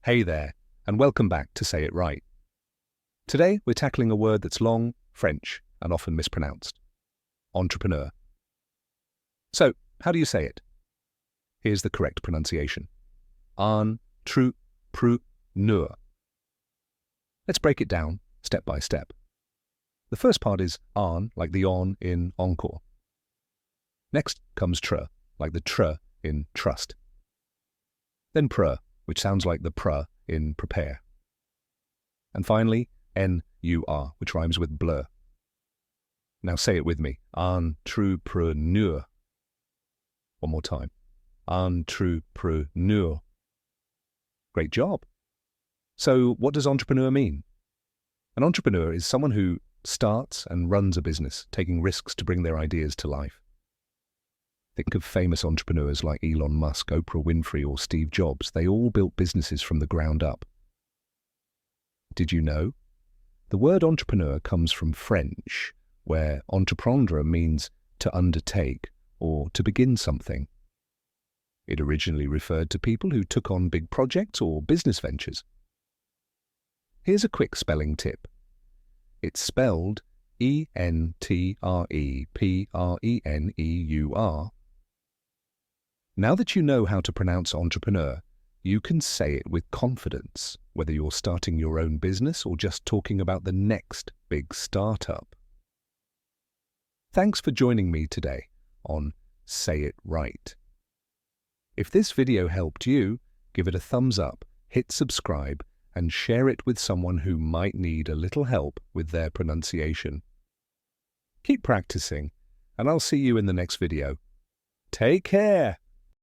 Hey there, and welcome back to Say It Right. Today, we're tackling a word that's long, French, and often mispronounced. Entrepreneur. So, how do you say it? Here's the correct pronunciation. Ahn-truh-pruh-NEUR. Let's break it down, step by step. The first part is Ahn, like the on in encore. Next comes tr, like the tr in trust. Then pr, which sounds like the pr in prepare. And finally, N-U-R, which rhymes with blur. Now say it with me. Ahn-truh-pruh-NEUR. One more time. Ahn-truh-pruh-NEUR. Great job. So what does entrepreneur mean? An entrepreneur is someone who starts and runs a business, taking risks to bring their ideas to life. Think of famous entrepreneurs like Elon Musk, Oprah Winfrey, or Steve Jobs. They all built businesses from the ground up. Did you know? The word entrepreneur comes from French, where entreprendre means to undertake or to begin something. It originally referred to people who took on big projects or business ventures. Here's a quick spelling tip. It's spelled E-N-T-R-E-P-R-E-N-E-U-R. Now that you know how to pronounce entrepreneur, you can say it with confidence, whether you're starting your own business or just talking about the next big startup. Thanks for joining me today on Say It Right. If this video helped you, give it a thumbs up, hit subscribe, and share it with someone who might need a little help with their pronunciation. Keep practicing, and I'll see you in the next video. Take care!